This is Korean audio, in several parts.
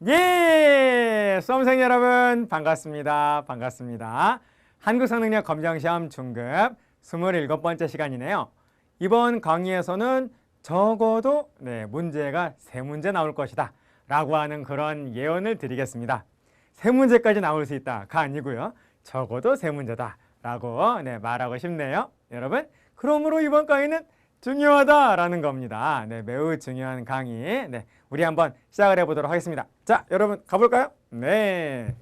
예! 수험생 여러분 반갑습니다. 반갑습니다. 한국성능력 검정시험 중급 27번째 시간이네요. 이번 강의에서는 적어도 문제가 3문제 나올 것이다 라고 하는 그런 예언을 드리겠습니다. 3문제까지 나올 수 있다가 아니고요. 적어도 3문제다 라고 말하고 싶네요. 여러분, 그러므로 이번 강의는 중요하다라는 겁니다. 매우 중요한 강의. 우리 한번 시작을 해보도록 하겠습니다. 자, 여러분 가볼까요? 네.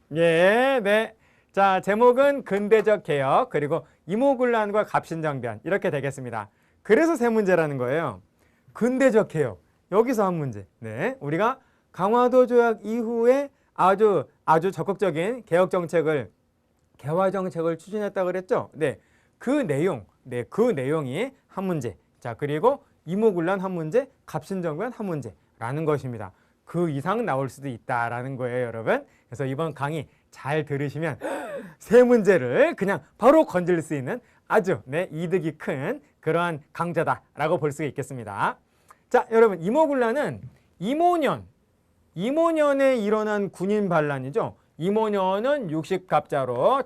네. 자, 제목은 근대적 개혁 그리고 이모군란과 갑신정변 이렇게 되겠습니다. 그래서 3문제라는 거예요. 근대적 개혁. 여기서 한 문제. 우리가 강화도 조약 이후에 아주 적극적인 개혁 정책을 개화 정책을 추진했다고 그랬죠? 그 내용이 한 문제. 자, 그리고 이모군란 한 문제, 갑신정변 한 문제라는 것입니다. 그 이상 나올 수도 있다라는 거예요, 여러분. 그래서 이번 강의 잘 들으시면 3문제를 그냥 바로 건질 수 있는 아주 이득이 큰 그러한 강좌다라고 볼 수가 있겠습니다. 자, 여러분, 이모군란은 이모년에 일어난 군인 반란이죠. 이모년은 60갑자로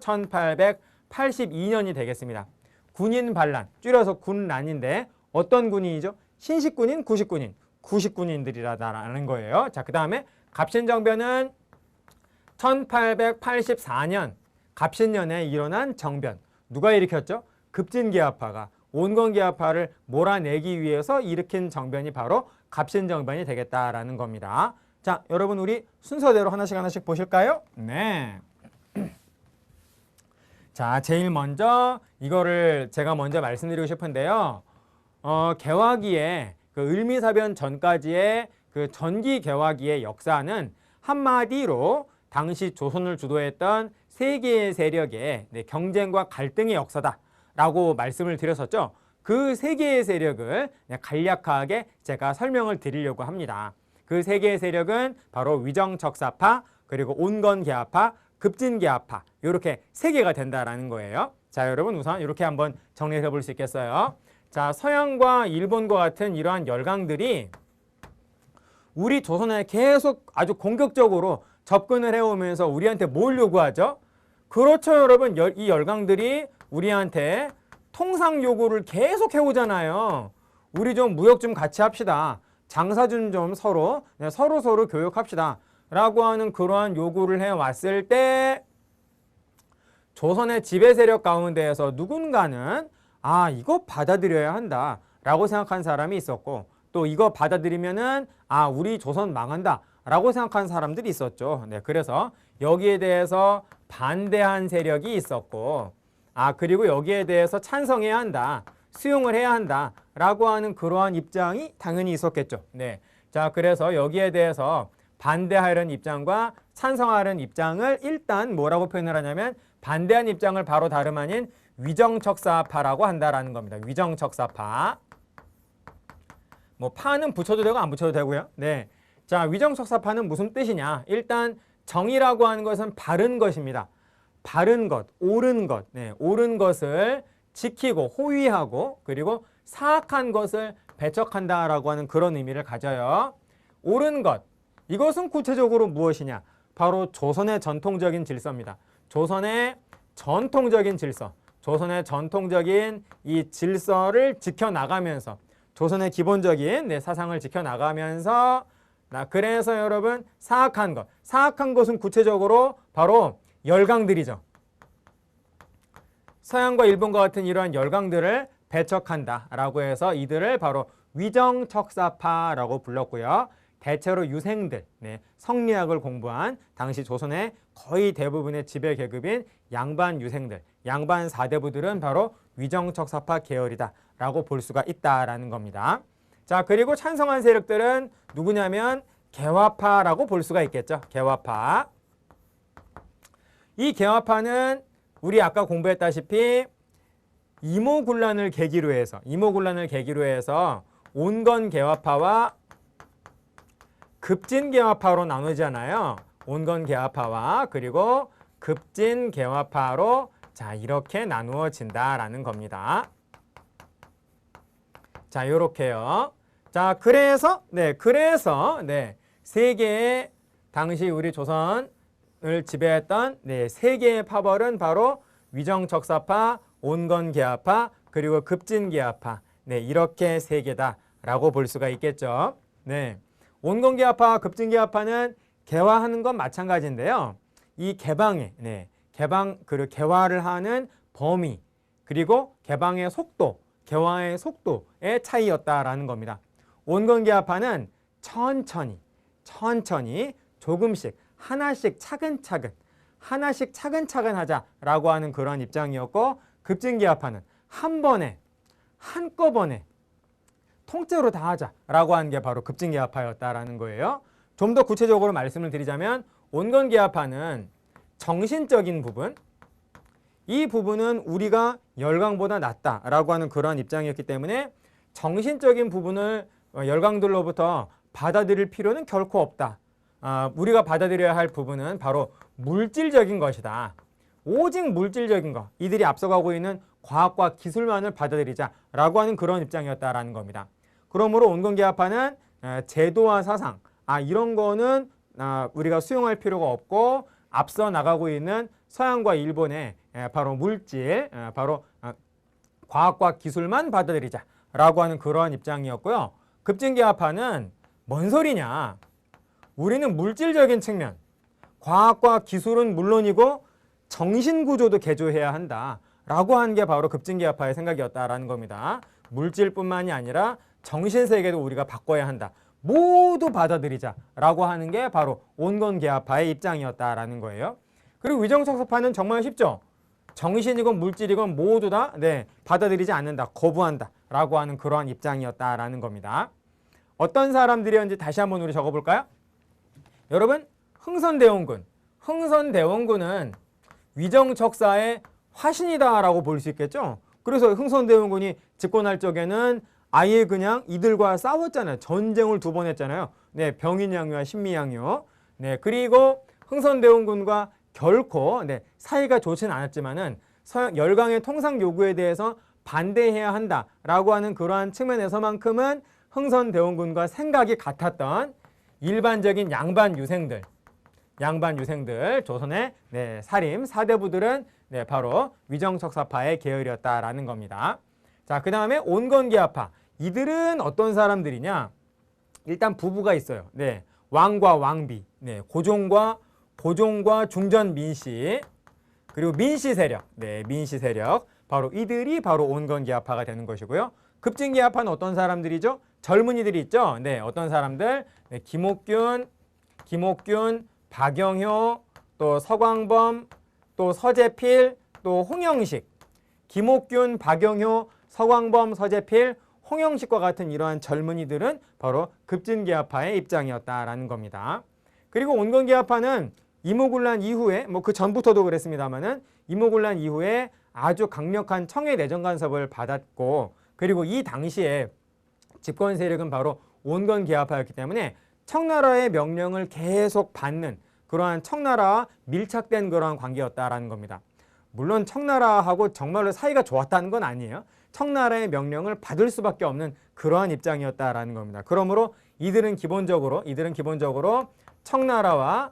1882년이 되겠습니다. 군인 반란, 줄여서 군란인데 어떤 군인이죠? 신식군인, 구식군인들이라는 거예요. 자, 그 다음에 갑신정변은 1884년 갑신년에 일어난 정변. 누가 일으켰죠? 급진개화파가 온건개화파를 몰아내기 위해서 일으킨 정변이 바로 갑신정변이 되겠다라는 겁니다. 자, 여러분 우리 순서대로 하나씩 보실까요? 네. 자, 제일 먼저 이거를 제가 먼저 말씀드리고 싶은데요. 개화기의 그 을미사변 전까지의 그 전기 개화기의 역사는 한마디로 당시 조선을 주도했던 세 개의 세력의 경쟁과 갈등의 역사다라고 말씀을 드렸었죠. 그 세 개의 세력을 간략하게 제가 설명을 드리려고 합니다. 그 세 개의 세력은 바로 위정척사파, 그리고 온건개화파, 급진개화파 이렇게 3개가 된다라는 거예요. 자, 여러분 우선 이렇게 한번 정리해 볼 수 있겠어요. 자, 서양과 일본과 같은 이러한 열강들이 우리 조선에 계속 아주 공격적으로 접근을 해오면서 우리한테 뭘 요구하죠? 그렇죠, 여러분. 이 열강들이 우리한테 통상 요구를 계속 해오잖아요. 우리 좀 무역 좀 같이 합시다. 장사 좀 서로 교역합시다 라고 하는 그러한 요구를 해왔을 때 조선의 지배 세력 가운데에서 누군가는 이거 받아들여야 한다 라고 생각한 사람이 있었고, 또 이거 받아들이면은 우리 조선 망한다 라고 생각한 사람들이 있었죠. 그래서 여기에 대해서 반대한 세력이 있었고, 그리고 여기에 대해서 찬성해야 한다, 수용을 해야 한다 라고 하는 그러한 입장이 당연히 있었겠죠. 자, 그래서 여기에 대해서 반대하려는 입장과 찬성하려는 입장을 일단 뭐라고 표현을 하냐면 반대한 입장을 바로 다름 아닌 위정척사파라고 한다라는 겁니다. 위정척사파. 뭐 파는 붙여도 되고 안 붙여도 되고요. 자, 위정척사파는 무슨 뜻이냐? 일단 정의라고 하는 것은 바른 것입니다. 바른 것, 옳은 것, 옳은 것을 지키고 호위하고 그리고 사악한 것을 배척한다라고 하는 그런 의미를 가져요. 옳은 것, 이것은 구체적으로 무엇이냐? 바로 조선의 전통적인 질서입니다. 조선의 전통적인 질서, 조선의 전통적인 이 질서를 지켜나가면서 조선의 기본적인 사상을 지켜나가면서 그래서 여러분 사악한 것은 구체적으로 바로 열강들이죠. 서양과 일본과 같은 이러한 열강들을 배척한다라고 해서 이들을 바로 위정척사파라고 불렀고요. 대체로 유생들, 성리학을 공부한 당시 조선의 거의 대부분의 지배 계급인 양반 유생들, 양반 사대부들은 바로 위정척사파 계열이다라고 볼 수가 있다라는 겁니다. 자, 그리고 찬성한 세력들은 누구냐면 개화파라고 볼 수가 있겠죠. 개화파. 이 개화파는 우리 아까 공부했다시피 이모군란을 계기로 해서 온건개화파와 급진개화파로 나누잖아요. 온건개화파와 그리고 급진개화파로 자, 이렇게 나누어진다라는 겁니다. 자, 요렇게요. 자, 그래서 세 개의 당시 우리 조선을 지배했던 세 개의 파벌은 바로 위정척사파, 온건계하파, 그리고 급진계하파. 이렇게 세 개다라고 볼 수가 있겠죠. 온건계하파, 급진계하파는 개화하는 건 마찬가지인데요. 이 그리고 개화를 하는 범위, 그리고 개방의 속도, 개화의 속도의 차이였다라는 겁니다. 온건계하파는 천천히 조금씩 하나씩 차근차근 하자라고 하는 그런 입장이었고, 급진계하파는 한꺼번에 통째로 다 하자라고 하는 게 바로 급진계하파였다라는 거예요. 좀 더 구체적으로 말씀을 드리자면 온건계하파는 정신적인 부분, 이 부분은 우리가 열강보다 낫다라고 하는 그런 입장이었기 때문에 정신적인 부분을 열강들로부터 받아들일 필요는 결코 없다. 우리가 받아들여야 할 부분은 바로 물질적인 것이다. 오직 물질적인 것, 이들이 앞서가고 있는 과학과 기술만을 받아들이자라고 하는 그런 입장이었다라는 겁니다. 그러므로 온건계하파는 제도와 사상, 이런 거는 우리가 수용할 필요가 없고, 앞서 나가고 있는 서양과 일본의 바로 물질, 바로 과학과 기술만 받아들이자라고 하는 그런 입장이었고요. 급진계하파는 뭔 소리냐? 우리는 물질적인 측면, 과학과 기술은 물론이고 정신구조도 개조해야 한다라고 하는 게 바로 급진계하파의 생각이었다라는 겁니다. 물질뿐만이 아니라 정신세계도 우리가 바꿔야 한다. 모두 받아들이자라고 하는 게 바로 온건계하파의 입장이었다라는 거예요. 그리고 위정척사파는 정말 쉽죠. 정신이건 물질이건 모두 다 받아들이지 않는다, 거부한다라고 하는 그러한 입장이었다라는 겁니다. 어떤 사람들이었는지 다시 한번 우리 적어볼까요? 여러분, 흥선대원군은 위정척사의 화신이다라고 볼 수 있겠죠. 그래서 흥선대원군이 집권할 적에는 아예 그냥 이들과 싸웠잖아요. 전쟁을 2번 했잖아요. 병인양요와 신미양요. 그리고 흥선대원군과 결코 사이가 좋지는 않았지만은 열강의 통상 요구에 대해서 반대해야 한다라고 하는 그러한 측면에서만큼은 흥선대원군과 생각이 같았던 일반적인 양반 유생들, 조선의 사림, 사대부들은 바로 위정척사파의 계열이었다라는 겁니다. 자, 그 다음에 온건계하파. 이들은 어떤 사람들이냐? 일단 부부가 있어요. 왕과 왕비, 고종과 중전 민씨, 그리고 민씨 세력, 바로 이들이 바로 온건계하파가 되는 것이고요. 급진계하파는 어떤 사람들이죠? 젊은이들이 있죠. 어떤 사람들? 김옥균, 박영효, 또 서광범, 또 서재필, 또 홍영식. 김옥균, 박영효, 서광범, 서재필, 홍영식과 같은 이러한 젊은이들은 바로 급진계하파의 입장이었다라는 겁니다. 그리고 온건계하파는 이모군란 이후에, 그 전부터도 그랬습니다만은 이모군란 이후에 아주 강력한 청해 내정 간섭을 받았고, 그리고 이 당시에 집권 세력은 바로 온건계하파였기 때문에 청나라의 명령을 계속 받는 그러한 청나라와 밀착된 그러한 관계였다라는 겁니다. 물론 청나라하고 정말로 사이가 좋았다는 건 아니에요. 청나라의 명령을 받을 수밖에 없는 그러한 입장이었다라는 겁니다. 그러므로 이들은 기본적으로 청나라와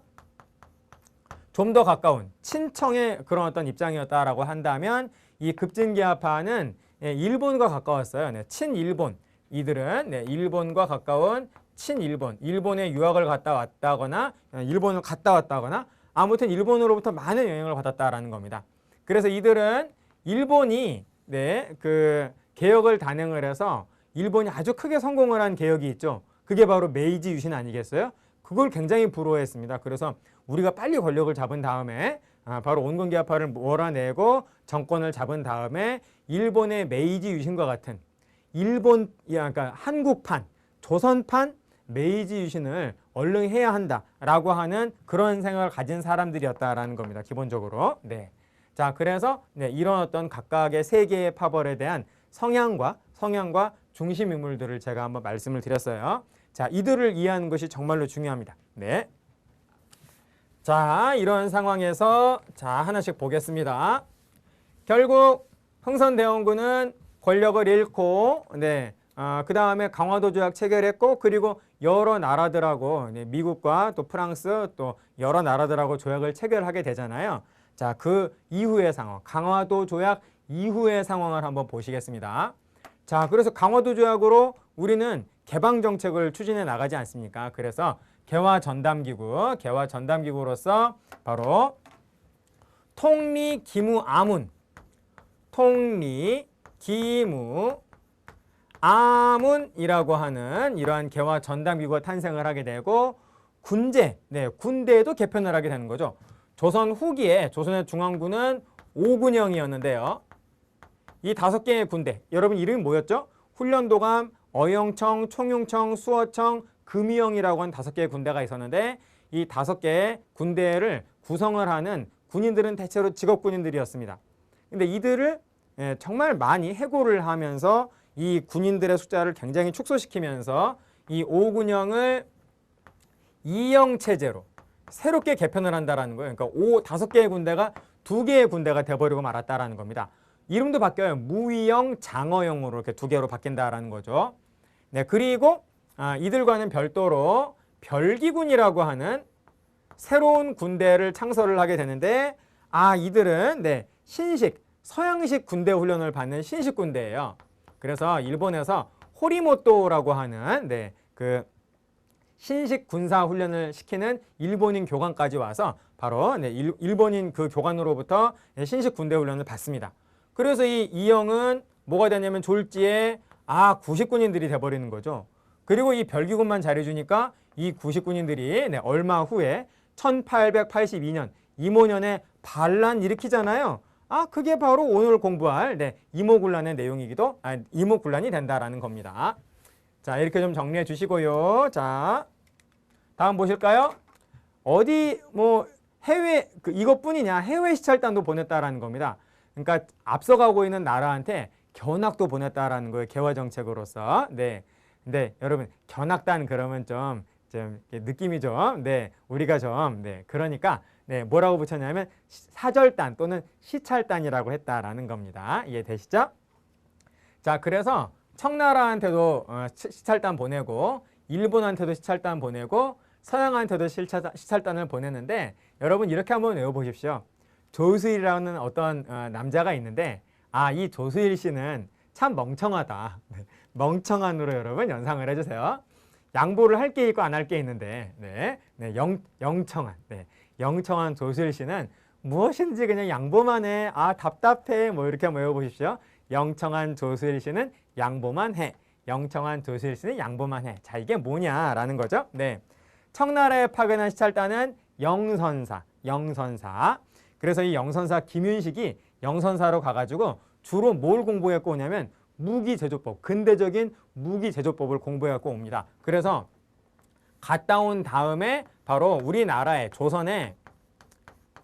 좀 더 가까운 친청의 그런 어떤 입장이었다라고 한다면, 이 급진계하파는 일본과 가까웠어요. 친일본. 이들은 일본과 가까운 친일본, 일본에 유학을 갔다 왔다거나 일본을 갔다 왔다거나 아무튼 일본으로부터 많은 영향을 받았다라는 겁니다. 그래서 이들은 일본이 그 개혁을 단행을 해서 일본이 아주 크게 성공을 한 개혁이 있죠. 그게 바로 메이지 유신 아니겠어요? 그걸 굉장히 부러워했습니다. 그래서 우리가 빨리 권력을 잡은 다음에 바로 온건계하파를 몰아내고 정권을 잡은 다음에 일본의 메이지 유신과 같은 그러니까 한국판, 조선판 메이지 유신을 얼른 해야 한다라고 하는 그런 생각을 가진 사람들이었다라는 겁니다. 기본적으로. 자, 그래서 이런 어떤 각각의 세 개의 파벌에 대한 성향과 중심 인물들을 제가 한번 말씀을 드렸어요. 자, 이들을 이해하는 것이 정말로 중요합니다. 자, 이런 상황에서 하나씩 보겠습니다. 결국 흥선대원군은 권력을 잃고 그 다음에 강화도 조약 체결했고 그리고 여러 나라들하고 미국과 또 프랑스 또 여러 나라들하고 조약을 체결하게 되잖아요. 자, 그 이후의 상황, 강화도 조약 이후의 상황을 한번 보시겠습니다. 자, 그래서 강화도 조약으로 우리는 개방 정책을 추진해 나가지 않습니까? 그래서 개화 전담기구로서 바로 통리기무아문이라고 하는 이러한 개화 전담기구가 탄생을 하게 되고 군대도 개편을 하게 되는 거죠. 조선 후기에 조선의 중앙군은 5군형이었는데요. 이 5개의 군대, 여러분 이름이 뭐였죠? 훈련도감, 어영청, 총용청, 수어청, 금이영이라고 하는 5개의 군대가 있었는데 이 5개의 군대를 구성을 하는 군인들은 대체로 직업군인들이었습니다. 근데 이들을 정말 많이 해고를 하면서 이 군인들의 숫자를 굉장히 축소시키면서 이 5군형을 2형 체제로 새롭게 개편을 한다라는 거예요. 그러니까 5개의 군대가 2개의 군대가 돼버리고 말았다라는 겁니다. 이름도 바뀌어요. 무위형, 장어형으로 이렇게 2개로 바뀐다라는 거죠. 네, 그리고 이들과는 별도로 별기군이라고 하는 새로운 군대를 창설을 하게 되는데 이들은 서양식 군대 훈련을 받는 신식 군대예요. 그래서 일본에서 호리모토라고 하는 그 신식 군사 훈련을 시키는 일본인 교관까지 와서 바로 일본인 그 교관으로부터 신식 군대 훈련을 받습니다. 그래서 이 이영은 뭐가 되냐면 졸지에 90군인들이 돼버리는 거죠. 그리고 이 별기군만 잘해주니까 이 90군인들이 얼마 후에 1882년 이모년에 반란 일으키잖아요. 그게 바로 오늘 공부할 이모군란의 내용이기도 이모군란이 된다라는 겁니다. 자, 이렇게 좀 정리해 주시고요. 자, 다음 보실까요? 어디 해외 이것뿐이냐? 해외 시찰단도 보냈다라는 겁니다. 그러니까 앞서가고 있는 나라한테 견학도 보냈다라는 거예요. 개화 정책으로서. 네. 근데 여러분 견학단 그러면 좀 느낌이 좀 우리가 좀 그러니까 뭐라고 붙였냐면 사절단 또는 시찰단이라고 했다라는 겁니다. 이해되시죠? 자, 그래서 청나라한테도 시찰단 보내고 일본한테도 시찰단 보내고 서양한테도 시찰단을 보내는데 여러분 이렇게 한번 외워보십시오. 조수일이라는 어떤 남자가 있는데 이 조수일 씨는 참 멍청하다. 멍청한으로 여러분 연상을 해주세요. 양보를 할 게 있고 안 할 게 있는데 영청한 영청한 조수일 씨는 무엇인지 그냥 양보만 해. 답답해. 이렇게 한번 외워보십시오. 영청한 조수일 씨는 양보만 해. 영청한 조수일 씨는 양보만 해. 자, 이게 뭐냐라는 거죠. 청나라에 파견한 시찰단은 영선사. 그래서 이 영선사 김윤식이 영선사로 가가지고 주로 뭘 공부해갖고 오냐면 무기제조법, 근대적인 무기제조법을 공부해갖고 옵니다. 그래서 갔다 온 다음에 바로 우리나라의 조선의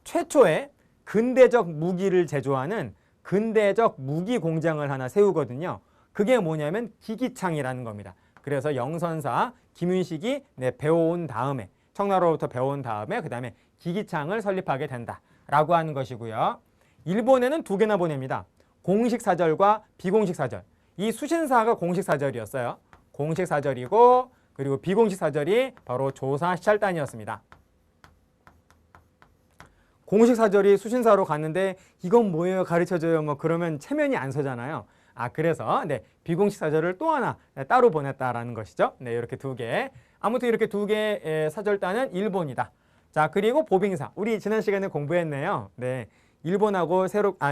최초의 근대적 무기를 제조하는 근대적 무기 공장을 하나 세우거든요. 그게 뭐냐면 기기창이라는 겁니다. 그래서 영선사 김윤식이 배워온 다음에 청나라로부터 배워온 다음에 그 다음에 기기창을 설립하게 된다라고 하는 것이고요. 일본에는 2개나 보냅니다. 공식 사절과 비공식 사절. 이 수신사가 공식 사절이었어요. 공식 사절이고 그리고 비공식 사절이 바로 조사 시찰단이었습니다. 공식 사절이 수신사로 갔는데 이건 뭐예요? 가르쳐줘요. 그러면 체면이 안 서잖아요. 그래서 비공식 사절을 또 하나 따로 보냈다라는 것이죠. 이렇게 2개. 아무튼 이렇게 2개의 사절단은 일본이다. 자, 그리고 보빙사. 우리 지난 시간에 공부했네요. 일본하고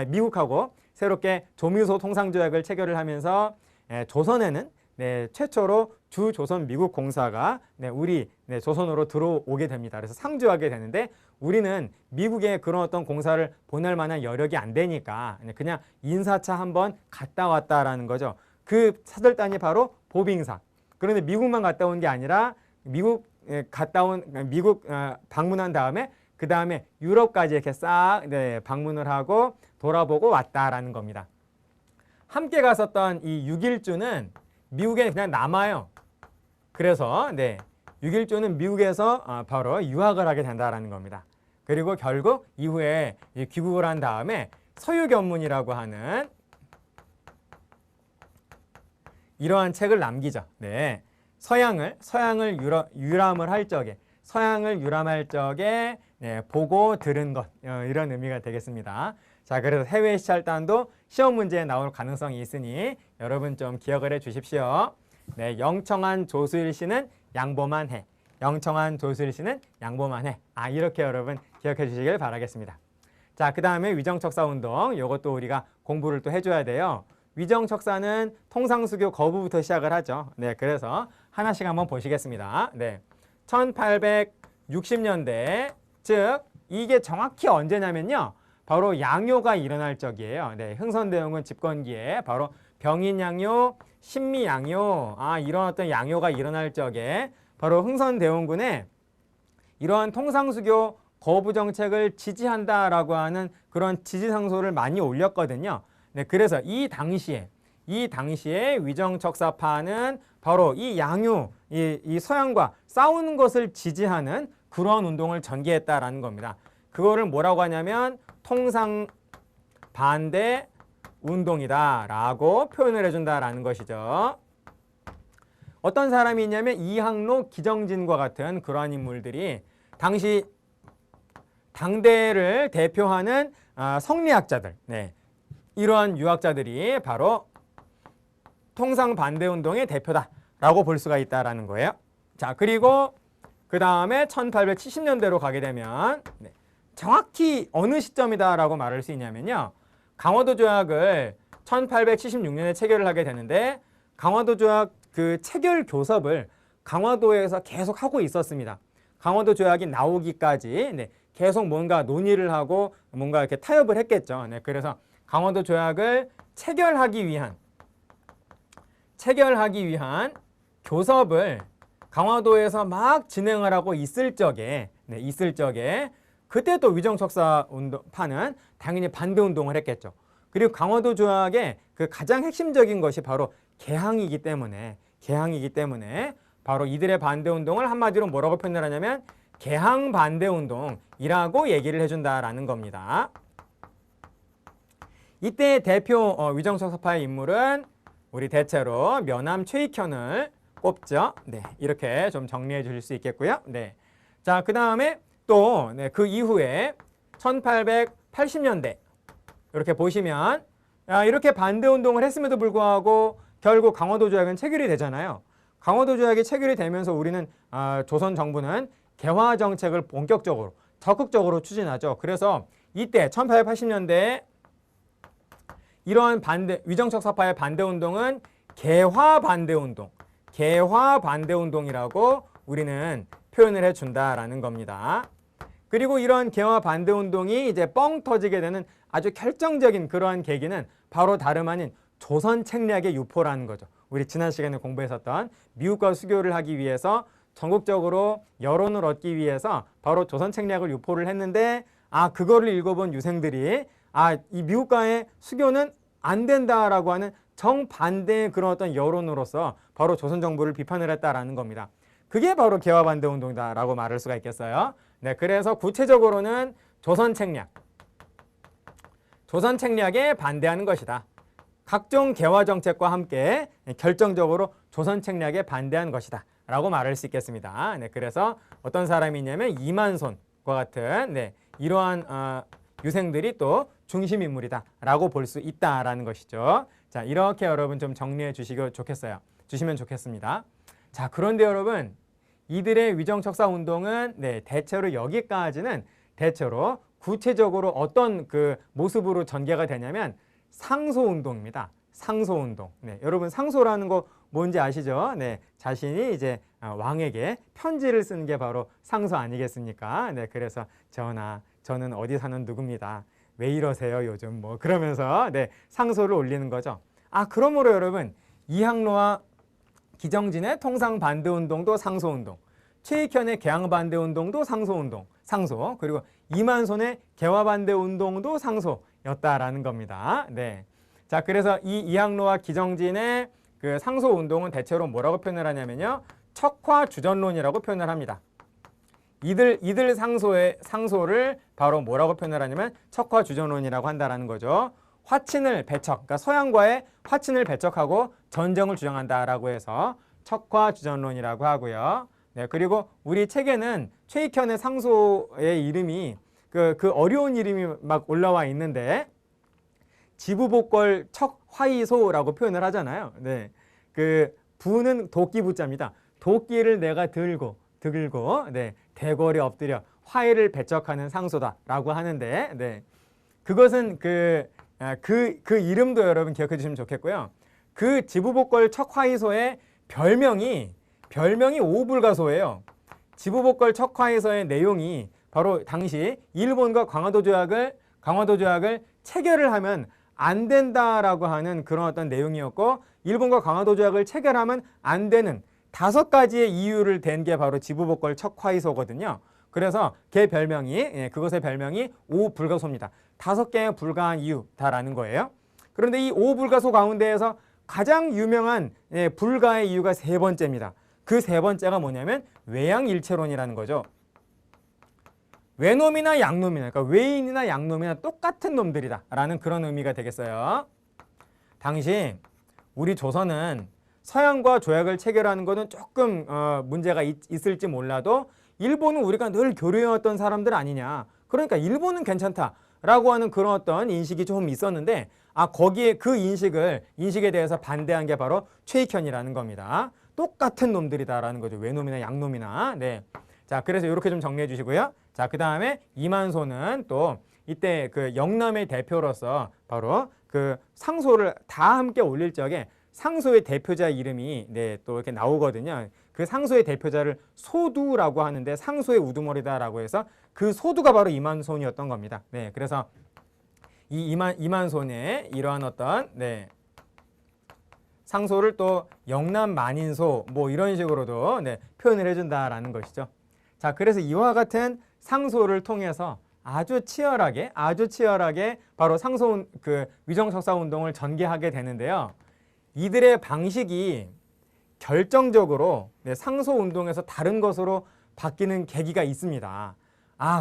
미국하고 새롭게 조미소 통상조약을 체결을 하면서 조선에는 최초로 주조선 미국 공사가 우리 조선으로 들어오게 됩니다. 그래서 상주하게 되는데 우리는 미국에 그런 어떤 공사를 보낼 만한 여력이 안 되니까 그냥 인사차 한번 갔다 왔다라는 거죠. 그 사절단이 바로 보빙사. 그런데 미국만 갔다 온 게 아니라 미국 방문한 다음에 그 다음에 유럽까지 이렇게 싹 방문을 하고 돌아보고 왔다라는 겁니다. 함께 갔었던 이 6일주는 미국에 그냥 남아요. 그래서 6일주는 미국에서 바로 유학을 하게 된다라는 겁니다. 그리고 결국 이후에 귀국을 한 다음에 서유견문이라고 하는 이러한 책을 남기죠. 네. 서양을 유람을 할 적에 네, 보고 들은 것 이런 의미가 되겠습니다. 자, 그래서 해외 시찰단도 시험 문제에 나올 가능성이 있으니 여러분 좀 기억을 해 주십시오. 네, 영청한 조수일 씨는 양보만 해. 영청한 조수일 씨는 양보만 해. 이렇게 여러분 기억해 주시길 바라겠습니다. 자, 그 다음에 위정척사 운동. 이것도 우리가 공부를 또 해줘야 돼요. 위정척사는 통상수교 거부부터 시작을 하죠. 네, 그래서 하나씩 한번 보시겠습니다. 네, 1860년대, 즉 이게 정확히 언제냐면요, 바로 양요가 일어날 적이에요. 네, 흥선대원군 집권기에 바로 병인양요, 신미양요, 이런 어떤 양요가 일어날 적에 바로 흥선대원군에 이러한 통상수교 거부 정책을 지지한다라고 하는 그런 지지상소를 많이 올렸거든요. 네, 그래서 이 당시에 위정척사파는 바로 이 양요, 이 서양과 싸우는 것을 지지하는 그런 운동을 전개했다라는 겁니다. 그거를 뭐라고 하냐면 통상 반대 운동이다라고 표현을 해준다라는 것이죠. 어떤 사람이 있냐면 이항로, 기정진과 같은 그러한 인물들이 당시 당대를 대표하는 성리학자들, 네, 이러한 유학자들이 바로 통상반대운동의 대표다라고 볼 수가 있다라는 거예요. 자, 그리고 그 다음에 1870년대로 가게 되면 네, 정확히 어느 시점이다라고 말할 수 있냐면요, 강화도 조약을 1876년에 체결을 하게 되는데 강화도 조약 그 체결 교섭을 강화도에서 계속 하고 있었습니다. 강화도 조약이 나오기까지 네, 계속 뭔가 논의를 하고 뭔가 이렇게 타협을 했겠죠. 네, 그래서 강화도 조약을 체결하기 위한 교섭을 강화도에서 막 진행을 하고 있을 적에 그때 또 위정척사 운동파는 당연히 반대 운동을 했겠죠. 그리고 강화도 조약의 그 가장 핵심적인 것이 바로 개항이기 때문에 바로 이들의 반대 운동을 한마디로 뭐라고 표현을 하냐면 개항 반대 운동이라고 얘기를 해준다라는 겁니다. 이때 대표 위정척사파의 인물은 우리 대체로 면함 최익현을 꼽죠. 네, 이렇게 좀 정리해 주실 수 있겠고요. 네, 자, 그 다음에 또 그 이후에 1880년대 이렇게 보시면 이렇게 반대 운동을 했음에도 불구하고 결국 강화도 조약은 체결이 되잖아요. 강화도 조약이 체결이 되면서 우리는 조선 정부는 개화 정책을 본격적으로 적극적으로 추진하죠. 그래서 이때 1880년대에 이러한 위정척사파의 반대 운동은 개화 반대 운동이라고 우리는 표현을 해준다라는 겁니다. 그리고 이런 개화 반대 운동이 이제 뻥 터지게 되는 아주 결정적인 그러한 계기는 바로 다름 아닌 조선 책략의 유포라는 거죠. 우리 지난 시간에 공부했었던 미국과 수교를 하기 위해서 전국적으로 여론을 얻기 위해서 바로 조선 책략을 유포를 했는데 그거를 읽어본 유생들이 이 미국과의 수교는 안 된다라고 하는 정반대의 그런 어떤 여론으로서 바로 조선 정부를 비판을 했다라는 겁니다. 그게 바로 개화 반대 운동이다라고 말할 수가 있겠어요. 네, 그래서 구체적으로는 조선 책략에 반대하는 것이다. 각종 개화 정책과 함께 결정적으로 조선 책략에 반대한 것이다 라고 말할 수 있겠습니다. 네, 그래서 어떤 사람이 있냐면 이만손과 같은 이러한 유생들이 또 중심 인물이다 라고 볼 수 있다라는 것이죠. 자, 이렇게 여러분 좀 정리해 주시면 좋겠습니다. 자, 그런데 여러분, 이들의 위정척사 운동은 대체로 여기까지는 대체로 구체적으로 어떤 그 모습으로 전개가 되냐면 상소운동입니다. 상소운동. 네, 여러분 상소라는 거 뭔지 아시죠? 네, 자신이 이제 왕에게 편지를 쓰는 게 바로 상소 아니겠습니까? 네, 그래서 전하, 저는 어디 사는 누구입니다. 왜 이러세요 요즘 뭐 그러면서 상소를 올리는 거죠. 그러므로 여러분 이항로와 기정진의 통상 반대 운동도 상소운동, 최익현의 개항 반대 운동도 상소운동, 그리고 이만손의 개화 반대 운동도 상소였다라는 겁니다. 네. 자, 그래서 이 이항로와 기정진의 그 상소 운동은 대체로 뭐라고 표현을 하냐면요, 척화 주전론이라고 표현을 합니다. 이들 상소를 바로 뭐라고 표현을 하냐면 척화 주전론이라고 한다라는 거죠. 화친을 배척, 그러니까 서양과의 화친을 배척하고 전정을 주장한다라고 해서 척화주전론이라고 하고요. 네, 그리고 우리 책에는 최익현의 상소의 이름이 그 어려운 이름이 막 올라와 있는데 지부복걸 척화이소라고 표현을 하잖아요. 네, 그 부는 도끼 부자입니다. 도끼를 내가 들고 네, 대궐에 엎드려 화해를 배척하는 상소다라고 하는데, 네, 그것은 그 이름도 여러분 기억해 주시면 좋겠고요. 그 지부복걸 척화이소의 별명이 오불가소예요. 지부복걸 척화이소의 내용이 바로 당시 일본과 강화도 조약을 체결을 하면 안 된다라고 하는 그런 어떤 내용이었고, 일본과 강화도 조약을 체결하면 안 되는 5가지의 이유를 댄 게 바로 지부복걸 척화이소거든요. 그래서 그것의 별명이 오불가소입니다. 5개의 불가한 이유다라는 거예요. 그런데 이 오불가소 가운데에서 가장 유명한 불가의 이유가 3번째입니다. 그 3번째가 뭐냐면 외양일체론이라는 거죠. 외놈이나 양놈이나, 그러니까 외인이나 양놈이나 똑같은 놈들이다라는 그런 의미가 되겠어요. 당시 우리 조선은 서양과 조약을 체결하는 것은 조금 문제가 있을지 몰라도 일본은 우리가 늘 교류해왔던 사람들 아니냐. 그러니까 일본은 괜찮다라고 하는 그런 어떤 인식이 좀 있었는데, 거기에 그 인식에 대해서 반대한 게 바로 최익현이라는 겁니다. 똑같은 놈들이다라는 거죠. 외놈이나 양놈이나. 네. 자, 그래서 이렇게 좀 정리해 주시고요. 자, 그 다음에 이만소는 또 이때 그 영남의 대표로서 바로 그 상소를 다 함께 올릴 적에 상소의 대표자 이름이 또 이렇게 나오거든요. 그 상소의 대표자를 소두라고 하는데 상소의 우두머리다라고 해서 그 소두가 바로 이만손이었던 겁니다. 네, 그래서 이 이만손의 이러한 어떤 상소를 또 영남 만인소 뭐 이런 식으로도 표현을 해준다라는 것이죠. 자, 그래서 이와 같은 상소를 통해서 아주 치열하게 바로 상소 위정척사 운동을 전개하게 되는데요. 이들의 방식이 결정적으로 상소 운동에서 다른 것으로 바뀌는 계기가 있습니다.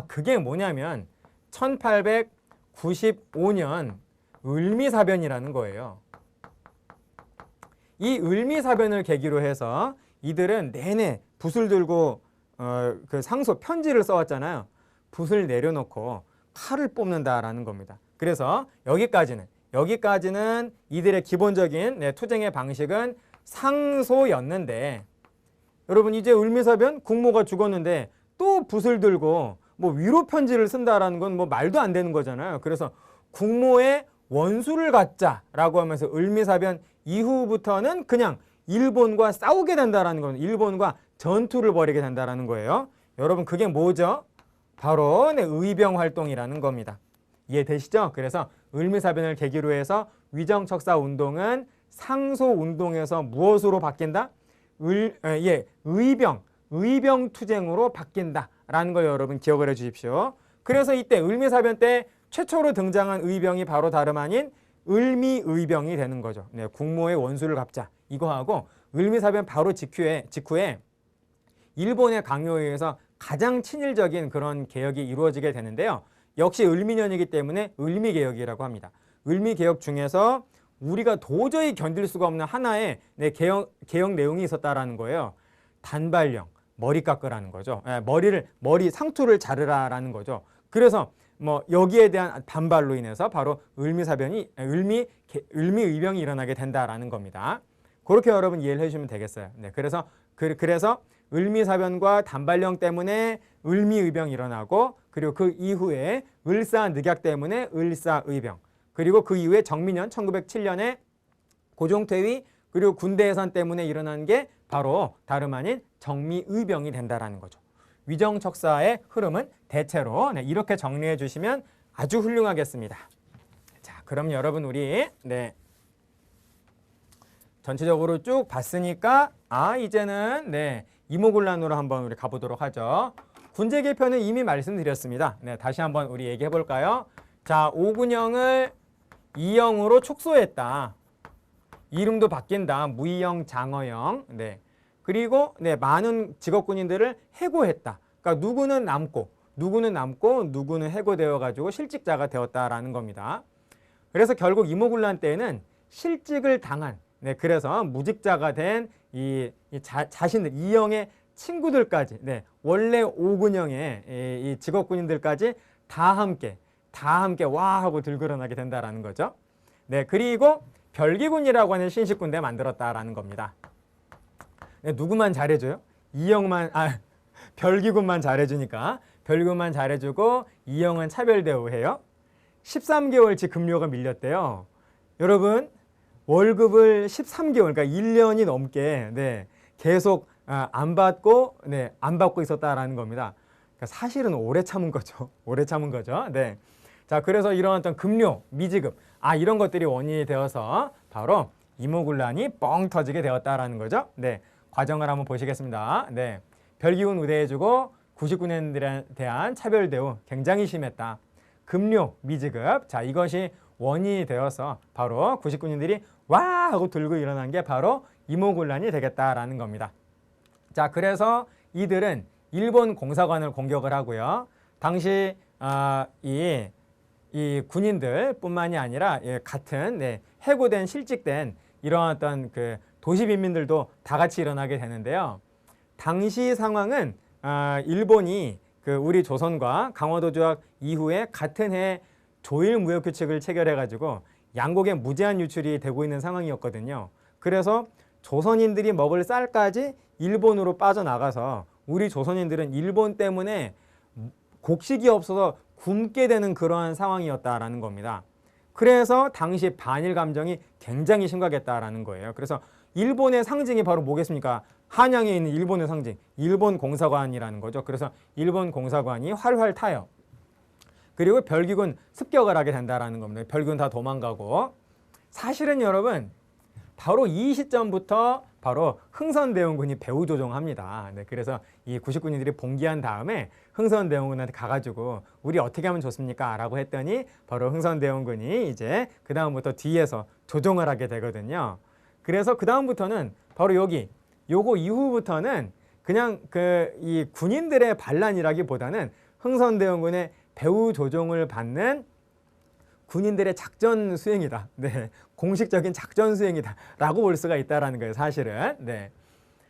그게 뭐냐면 1895년 을미사변이라는 거예요. 이 을미사변을 계기로 해서 이들은 내내 붓을 들고 그 상소 편지를 써왔잖아요. 붓을 내려놓고 칼을 뽑는다라는 겁니다. 그래서 여기까지는 이들의 기본적인 투쟁의 방식은 상소였는데, 여러분 이제 을미사변 국모가 죽었는데 또 붓을 들고 뭐 위로 편지를 쓴다라는 건 뭐 말도 안 되는 거잖아요. 그래서 국모의 원수를 갖자라고 하면서 을미사변 이후부터는 그냥 일본과 싸우게 된다라는 건, 일본과 전투를 벌이게 된다라는 거예요. 여러분 그게 뭐죠? 바로 의병 활동이라는 겁니다. 이해되시죠? 그래서 을미사변을 계기로 해서 위정척사 운동은 상소 운동에서 무엇으로 바뀐다? 의병 투쟁으로 바뀐다라는 걸 여러분 기억을 해 주십시오. 그래서 이때 을미사변 때 최초로 등장한 의병이 바로 다름 아닌 을미의병이 되는 거죠. 국모의 원수를 갚자 이거하고 을미사변 바로 직후에 일본의 강요에 의해서 가장 친일적인 그런 개혁이 이루어지게 되는데요. 역시 을미년이기 때문에 을미개혁이라고 합니다. 을미개혁 중에서 우리가 도저히 견딜 수가 없는 하나의 개혁 내용이 있었다라는 거예요. 단발령, 머리 깎으라는 거죠. 머리 상투를 자르라라는 거죠. 그래서 뭐 여기에 대한 반발로 인해서 바로 을미의병이 일어나게 된다라는 겁니다. 그렇게 여러분 이해를 해주시면 되겠어요. 그래서 을미사변과 단발령 때문에 을미의병이 일어나고, 그리고 그 이후에 을사늑약 때문에 을사의병, 그리고 그 이후에 정민년 1907년에 고종퇴위 그리고 군대 해산 때문에 일어난 게 바로 다름 아닌 정미의병이 된다라는 거죠. 위정척사의 흐름은 대체로 이렇게 정리해 주시면 아주 훌륭하겠습니다. 자, 그럼 여러분 우리 전체적으로 쭉 봤으니까 이제는 이모군란으로 한번 우리 가보도록 하죠. 군제 개편은 이미 말씀드렸습니다. 다시 한번 우리 얘기해 볼까요? 자, 오군영을 이영으로 축소했다. 이름도 바뀐다. 무이영, 장어영. 그리고 많은 직업군인들을 해고했다. 그러니까 누구는 남고 누구는 해고되어 가지고 실직자가 되었다라는 겁니다. 그래서 결국 이모군란 때에는 실직을 당한 네, 그래서 무직자가 된 자신들, 이영의 친구들까지, 네, 원래 오군영의 이 직업 군인들까지 다 함께 와 하고 들고 일어나게 된다라는 거죠. 네, 그리고 별기군이라고 하는 신식군대 만들었다라는 겁니다. 네, 누구만 잘해줘요? 별기군만 잘해주니까 별기군만 잘해주고 이영은 차별대우해요. 13개월치 급료가 밀렸대요. 여러분 월급을 13개월, 그러니까 1년이 넘게 네, 계속 안 받고 있었다라는 겁니다. 그러니까 사실은 오래 참은 거죠. 오래 참은 거죠. 네. 자, 그래서 이런 어떤 급료, 미지급, 이런 것들이 원인이 되어서 바로 이모군란이 뻥 터지게 되었다라는 거죠. 네. 과정을 한번 보시겠습니다. 네. 별기군 우대해주고 99년들에 대한 차별 대우 굉장히 심했다. 급료, 미지급. 자, 이것이 원인이 되어서 바로 99년들이 와 하고 들고 일어난 게 바로 이모군란이 되겠다라는 겁니다. 자, 그래서 이들은 일본 공사관을 공격을 하고요. 당시 이 군인들뿐만이 아니라 같은 해고된 실직된 이러한 어떤 그 도시 빈민들도 다 같이 일어나게 되는데요. 당시 상황은 일본이 그 우리 조선과 강화도 조약 이후에 같은 해 조일 무역 규칙을 체결해가지고 양국에 무제한 유출이 되고 있는 상황이었거든요. 그래서 조선인들이 먹을 쌀까지 일본으로 빠져나가서 우리 조선인들은 일본 때문에 곡식이 없어서 굶게 되는 그러한 상황이었다라는 겁니다. 그래서 당시 반일 감정이 굉장히 심각했다라는 거예요. 그래서 일본의 상징이 바로 뭐겠습니까? 한양에 있는 일본의 상징, 일본 공사관이라는 거죠. 그래서 일본 공사관이 활활 타요. 그리고 별기군 습격을 하게 된다라는 겁니다. 별기군 다 도망가고. 사실은 여러분 바로 이 시점부터 바로 흥선대원군이 배후 조종합니다. 네, 그래서 이 99년들이 봉기한 다음에 흥선대원군한테 가가지고 우리 어떻게 하면 좋습니까? 라고 했더니 바로 흥선대원군이 이제 그 다음부터 뒤에서 조종을 하게 되거든요. 그래서 그 다음부터는 바로 요거 이후부터는 그냥 이 군인들의 반란이라기보다는 흥선대원군의 배후 조종을 받는 군인들의 작전 수행이다. 네, 공식적인 작전 수행이다. 라고 볼 수가 있다라는 거예요, 사실은. 네.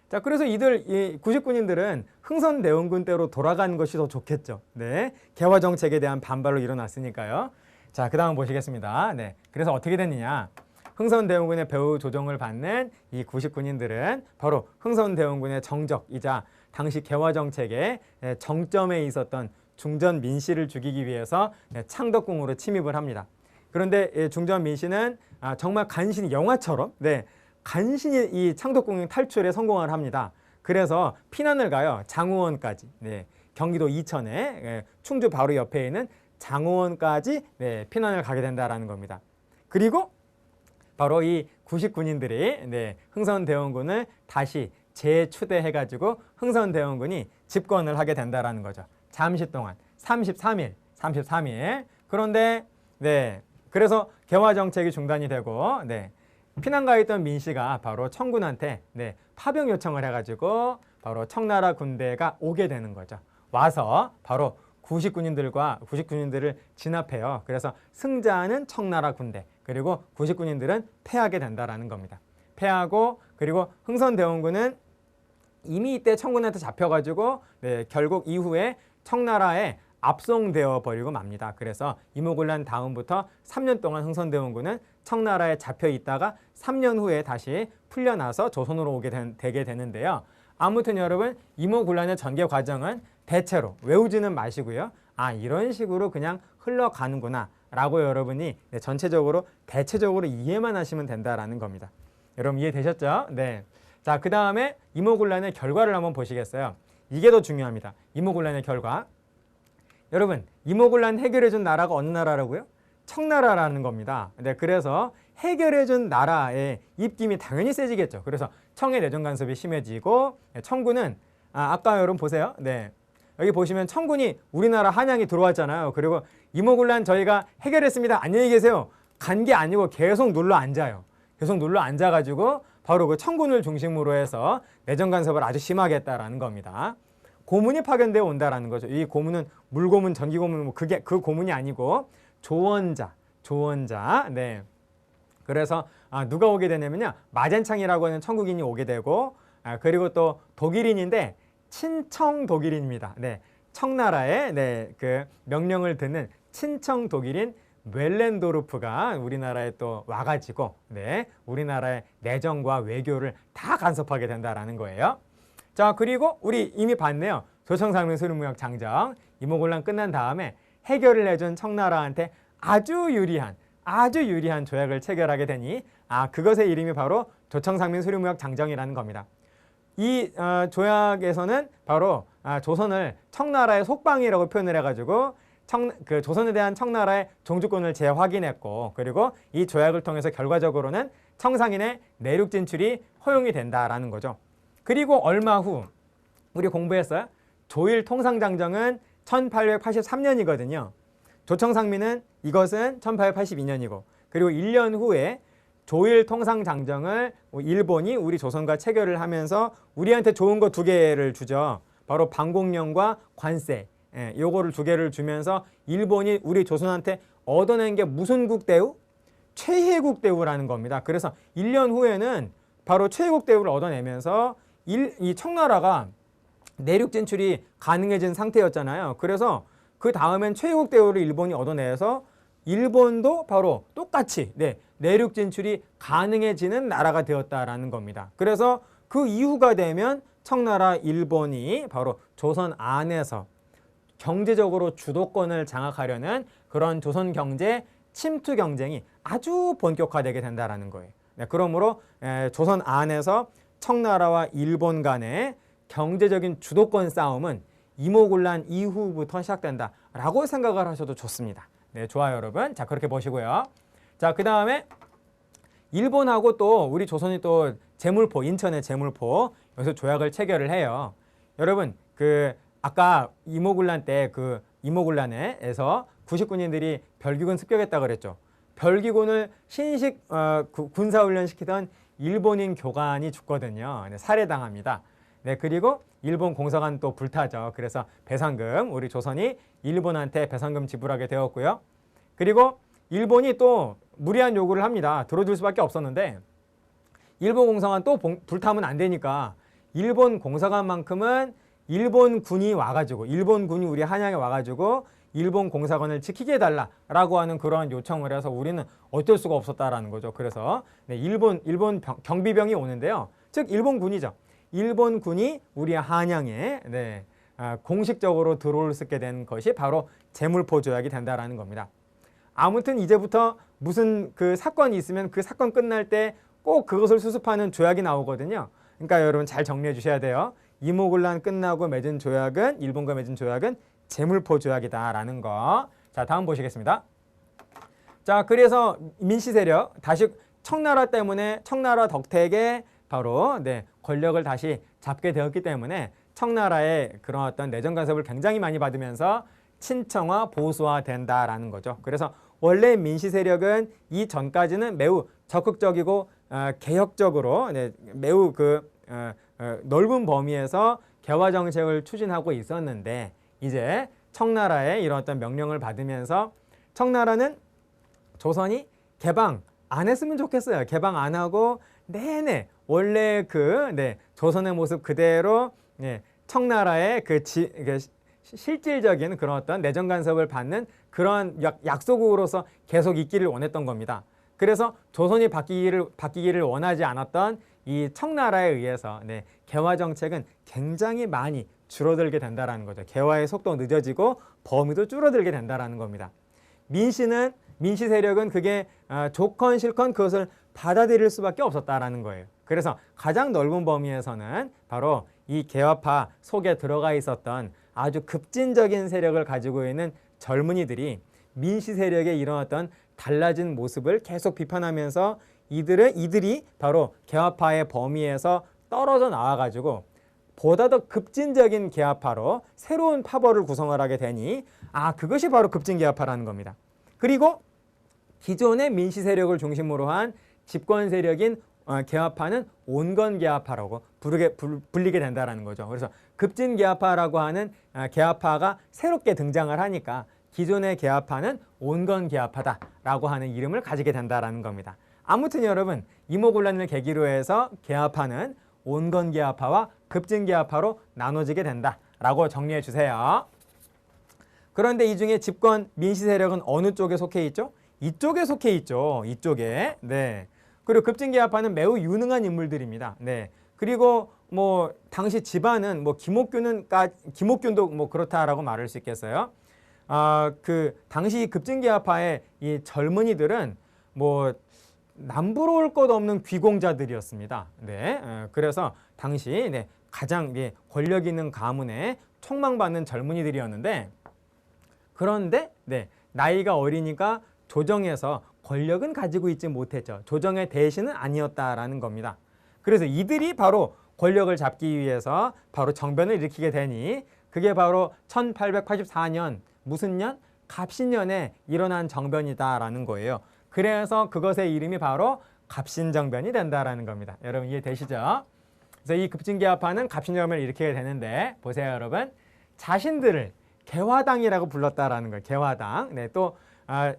자, 그래서 이 99년들은 흥선대원군 때로 돌아가는 것이 더 좋겠죠. 네. 개화 정책에 대한 반발로 일어났으니까요. 자, 그 다음 보시겠습니다. 네. 그래서 어떻게 됐느냐. 흥선대원군의 배후 조종을 받는 이 99년들은 바로 흥선대원군의 정적이자 당시 개화 정책의 정점에 있었던 중전 민씨를 죽이기 위해서 창덕궁으로 침입을 합니다. 그런데 중전 민씨는 정말 간신히 영화처럼 간신히 이 창덕궁 탈출에 성공을 합니다. 그래서 피난을 가요. 장우원까지. 경기도 이천에 충주 바로 옆에 있는 장우원까지 피난을 가게 된다라는 겁니다. 그리고 바로 이 99년들이 흥선대원군을 다시 재추대해가지고 흥선대원군이 집권을 하게 된다라는 거죠. 잠시 동안 33일. 그런데 그래서 개화 정책이 중단이 되고 피난가 있던 민씨가 바로 청군한테 파병 요청을 해가지고 바로 청나라 군대가 오게 되는 거죠. 와서 바로 99년들을 진압해요. 그래서 승자는 청나라 군대, 그리고 99년들은 패하게 된다라는 겁니다. 패하고 그리고 흥선대원군은 이미 이때 청군한테 잡혀가지고 결국 이후에 청나라에 압송되어 버리고 맙니다. 그래서 이모군란 다음부터 3년 동안 흥선대원군은 청나라에 잡혀 있다가 3년 후에 다시 풀려나서 조선으로 오게 되게 되는데요. 아무튼 여러분 이모군란의 전개 과정은 대체로 외우지는 마시고요. 이런 식으로 그냥 흘러가는구나 라고 여러분이 전체적으로 대체적으로 이해만 하시면 된다라는 겁니다. 여러분 이해되셨죠? 네. 자, 그 다음에 이모군란의 결과를 한번 보시겠어요? 이게 더 중요합니다. 이모군란의 결과. 여러분 이모군란 해결해준 나라가 어느 나라라고요? 청나라라는 겁니다. 그래서 해결해준 나라의 입김이 당연히 세지겠죠. 그래서 청의 내정 간섭이 심해지고 청군은 아까 여러분 보세요. 여기 보시면 청군이 우리나라 한양이 들어왔잖아요. 그리고 이모군란 저희가 해결했습니다. 안녕히 계세요. 간 게 아니고 계속 눌러 앉아요. 계속 눌러 앉아가지고 바로 그 청군을 중심으로 해서 내정 간섭을 아주 심하게 했다라는 겁니다. 고문이 파견되어 온다라는 거죠. 이 고문은 물고문, 전기고문 그 고문이 아니고 조원자. 그래서 누가 오게 되냐면요, 마젠창이라고 하는 천국인이 오게 되고, 그리고 또 독일인인데 친청 독일인입니다. 네, 청나라의 그 명령을 듣는 친청 독일인 웰렌도르프가 우리나라에 또 와가지고 우리나라의 내정과 외교를 다 간섭하게 된다라는 거예요. 자, 그리고 우리 이미 봤네요. 조청상민 수립무역 장정. 이모군란 끝난 다음에 해결을 해준 청나라한테 아주 유리한 조약을 체결하게 되니 그것의 이름이 바로 조청상민 수립무역 장정이라는 겁니다. 이 조약에서는 바로 조선을 청나라의 속방이라고 표현을 해가지고 그 조선에 대한 청나라의 종주권을 재확인했고, 그리고 이 조약을 통해서 결과적으로는 청상인의 내륙 진출이 허용이 된다라는 거죠. 그리고 얼마 후 우리 공부했어요. 조일 통상장정은 1883년이거든요. 조청상민은 이것은 1882년이고, 그리고 1년 후에 조일 통상장정을 일본이 우리 조선과 체결을 하면서 우리한테 좋은 거 2개를 주죠. 바로 방공령과 관세, 요거를 2개를 주면서 일본이 우리 조선한테 얻어낸 게 무슨 국대우? 최혜국 대우라는 겁니다. 그래서 1년 후에는 바로 최혜국 대우를 얻어내면서 이 청나라가 내륙 진출이 가능해진 상태였잖아요. 그래서 그 다음엔 최혜국 대우를 일본이 얻어내서 일본도 바로 똑같이 내륙 진출이 가능해지는 나라가 되었다라는 겁니다. 그래서 그 이후가 되면 청나라, 일본이 바로 조선 안에서 경제적으로 주도권을 장악하려는 그런 조선 경제 침투 경쟁이 아주 본격화되게 된다라는 거예요. 그러므로 조선 안에서 청나라와 일본 간의 경제적인 주도권 싸움은 이모군란 이후부터 시작된다라고 생각을 하셔도 좋습니다. 네, 좋아요, 여러분. 자, 그렇게 보시고요. 자, 그 다음에 일본하고 또 우리 조선이 또 제물포, 인천의 제물포, 여기서 조약을 체결을 해요. 여러분, 그 아까 이모군란 때 그 이모군란에서 99년들이 별기군 습격했다 그랬죠. 별기군을 신식 군사훈련 시키던 일본인 교관이 죽거든요. 살해당합니다. 그리고 일본 공사관 또 불타죠. 그래서 배상금, 우리 조선이 일본한테 배상금 지불하게 되었고요. 그리고 일본이 또 무리한 요구를 합니다. 들어줄 수밖에 없었는데 일본 공사관 또 불타면 안 되니까 일본 공사관만큼은 일본 군이 우리 한양에 와가지고 일본 공사관을 지키게 해달라라고 하는 그러한 요청을 해서 우리는 어쩔 수가 없었다라는 거죠. 그래서 일본 경비병이 오는데요. 즉 일본 군이죠. 일본 군이 우리 한양에 공식적으로 들어올 수 있게 된 것이 바로 제물포 조약이 된다라는 겁니다. 아무튼 이제부터 무슨 그 사건이 있으면 그 사건 끝날 때 꼭 그것을 수습하는 조약이 나오거든요. 그러니까 여러분 잘 정리해 주셔야 돼요. 이모군란 끝나고 맺은 조약은, 일본과 맺은 조약은 제물포 조약이다라는 거. 자, 다음 보시겠습니다. 자, 그래서 민씨 세력, 다시 청나라 때문에 청나라 덕택에 바로 권력을 다시 잡게 되었기 때문에 청나라의 그런 어떤 내정 간섭을 굉장히 많이 받으면서 친청화, 보수화 된다라는 거죠. 그래서 원래 민씨 세력은 이 전까지는 매우 적극적이고 개혁적으로 매우 넓은 범위에서 개화 정책을 추진하고 있었는데, 이제 청나라의 이런 어떤 명령을 받으면서 청나라는 조선이 개방 안 했으면 좋겠어요. 개방 안 하고 내내 원래 조선의 모습 그대로 청나라의 실질적인 그런 어떤 내정 간섭을 받는 그런 약소국으로서 계속 있기를 원했던 겁니다. 그래서 조선이 바뀌기를 원하지 않았던 이 청나라에 의해서 개화 정책은 굉장히 많이 줄어들게 된다라는 거죠. 개화의 속도 늦어지고 범위도 줄어들게 된다라는 겁니다. 민씨 세력은 그게 좋건 싫건 그것을 받아들일 수밖에 없었다라는 거예요. 그래서 가장 넓은 범위에서는 바로 이 개화파 속에 들어가 있었던 아주 급진적인 세력을 가지고 있는 젊은이들이 민씨 세력의 이런 어떤 달라진 모습을 계속 비판하면서 이들이 바로 개화파의 범위에서 떨어져 나와가지고 보다 더 급진적인 개화파로 새로운 파벌을 구성을 하게 되니 그것이 바로 급진개화파라는 겁니다. 그리고 기존의 민씨 세력을 중심으로 한 집권 세력인 개화파는 온건개화파라고 불리게 된다는 거죠. 그래서 급진개화파라고 하는 개화파가 새롭게 등장을 하니까 기존의 개화파는 온건개화파다라고 하는 이름을 가지게 된다는 겁니다. 아무튼 여러분 이모곤란을 계기로 해서 계합하는 온건계합파와 급진계합파로 나눠지게 된다라고 정리해 주세요. 그런데 이 중에 집권 민씨 세력은 어느 쪽에 속해 있죠? 이쪽에 속해 있죠. 이쪽에. 네. 그리고 급진계합파는 매우 유능한 인물들입니다. 네. 그리고 뭐 당시 집안은 뭐 김옥균도 뭐 그렇다라고 말할 수 있겠어요. 그 당시 급진계합파의 이 젊은이들은 뭐 남부러 올 것 없는 귀공자들이었습니다. 네. 그래서 당시 네, 가장 권력 있는 가문에 촉망받는 젊은이들이었는데, 그런데 네, 나이가 어리니까 조정에서 권력은 가지고 있지 못했죠. 조정의 대신은 아니었다라는 겁니다. 그래서 이들이 바로 권력을 잡기 위해서 바로 정변을 일으키게 되니 그게 바로 1884년 무슨 년? 갑신년에 일어난 정변이다라는 거예요. 그래서 그것의 이름이 바로 갑신정변이 된다라는 겁니다. 여러분 이해되시죠? 그래서 이 급진계합파는 갑신정변을 일으키게 되는데 보세요 여러분. 자신들을 개화당이라고 불렀다라는 거예요. 개화당. 네, 또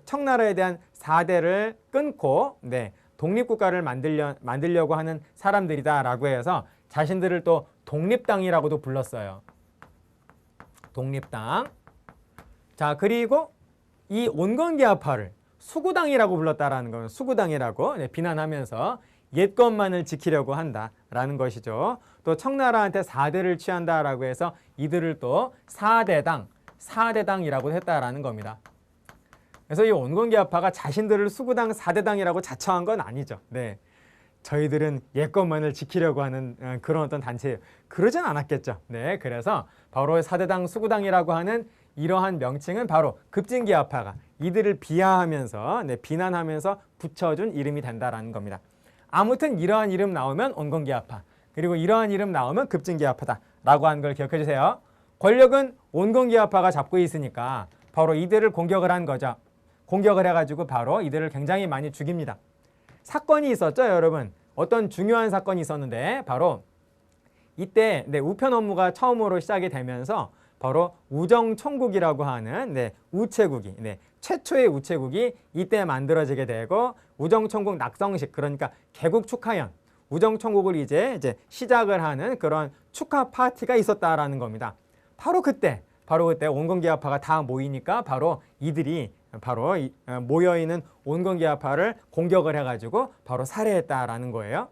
청나라에 대한 사대를 끊고 네, 독립국가를 만들려고 하는 사람들이다라고 해서 자신들을 또 독립당이라고도 불렀어요. 독립당. 자, 그리고 이 온건계합파를 수구당이라고 불렀다라는 거예요. 수구당이라고 네, 비난하면서 옛것만을 지키려고 한다라는 것이죠. 또 청나라한테 사대를 취한다라고 해서 이들을 또 사대당이라고 했다라는 겁니다. 그래서 이 온건계합파가 자신들을 수구당, 사대당이라고 자처한 건 아니죠. 네, 저희들은 옛것만을 지키려고 하는 그런 어떤 단체예요. 그러진 않았겠죠. 네, 그래서 바로 사대당, 수구당이라고 하는 이러한 명칭은 바로 급진계합파가 이들을 비하하면서 네, 비난하면서 붙여준 이름이 된다라는 겁니다. 아무튼 이러한 이름 나오면 온건계합파, 그리고 이러한 이름 나오면 급진계합파다라고 하는 걸 기억해 주세요. 권력은 온건계합파가 잡고 있으니까 바로 이들을 공격을 한 거죠. 공격을 해가지고 바로 이들을 굉장히 많이 죽입니다. 사건이 있었죠, 여러분. 어떤 중요한 사건이 있었는데 바로 이때 네, 우편 업무가 처음으로 시작이 되면서 바로 우정총국이라고 하는 네, 우체국이 네, 최초의 우체국이 이때 만들어지게 되고 우정총국 낙성식, 그러니까 개국 축하연, 우정총국을 이제 시작을 하는 그런 축하 파티가 있었다라는 겁니다. 바로 그때 온건계합파가 다 모이니까 바로 이들이 바로 모여있는 온건계합파를 공격을 해가지고 바로 살해했다라는 거예요.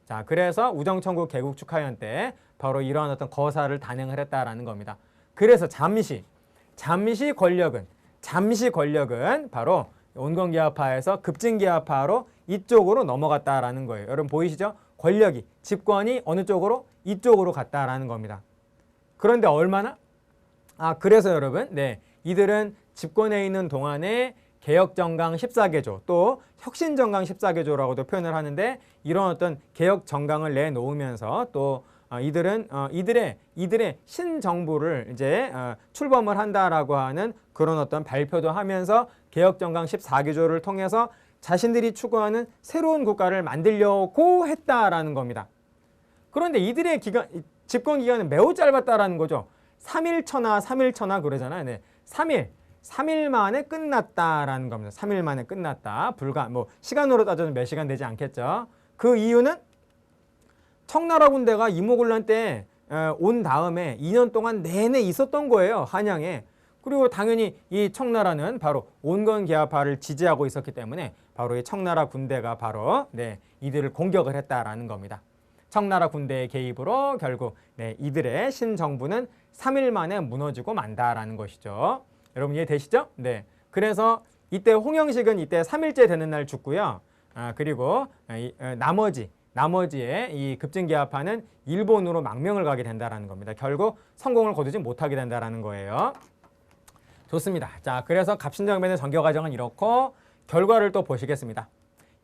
자, 그래서 우정총국 개국 축하연 때 바로 이러한 어떤 거사를 단행을 했다라는 겁니다. 그래서 잠시 권력은 바로 온건계합파에서 급진계합파로 이쪽으로 넘어갔다라는 거예요. 여러분 보이시죠? 권력이, 집권이 어느 쪽으로? 이쪽으로 갔다라는 겁니다. 그런데 얼마나? 그래서 여러분, 네, 이들은 집권에 있는 동안에 개혁정강 14개조, 또 혁신정강 14개조라고도 표현을 하는데, 이런 어떤 개혁정강을 내놓으면서 또 이들의 신정부를 이제 출범을 한다라고 하는 그런 어떤 발표도 하면서 개혁정강 14개조를 통해서 자신들이 추구하는 새로운 국가를 만들려고 했다라는 겁니다. 그런데 이들의 집권 기간은 매우 짧았다라는 거죠. 3일처나 그러잖아요. 네. 3일 만에 끝났다라는 겁니다. 3일 만에 끝났다. 불과 뭐 시간으로 따져도 몇 시간 되지 않겠죠. 그 이유는 청나라 군대가 이모곤란 때 온 다음에 2년 동안 내내 있었던 거예요. 한양에. 그리고 당연히 이 청나라는 바로 온건계합파를 지지하고 있었기 때문에 바로 이 청나라 군대가 바로 네, 이들을 공격을 했다라는 겁니다. 청나라 군대의 개입으로 결국 네, 이들의 신정부는 3일 만에 무너지고 만다라는 것이죠. 여러분 이해되시죠? 네. 그래서 이때 홍영식은 이때 3일째 되는 날 죽고요. 그리고 나머지의 이 급진계합파는 일본으로 망명을 가게 된다라는 겁니다. 결국 성공을 거두지 못하게 된다라는 거예요. 좋습니다. 자, 그래서 갑신정변의 전개 과정은 이렇고 결과를 또 보시겠습니다.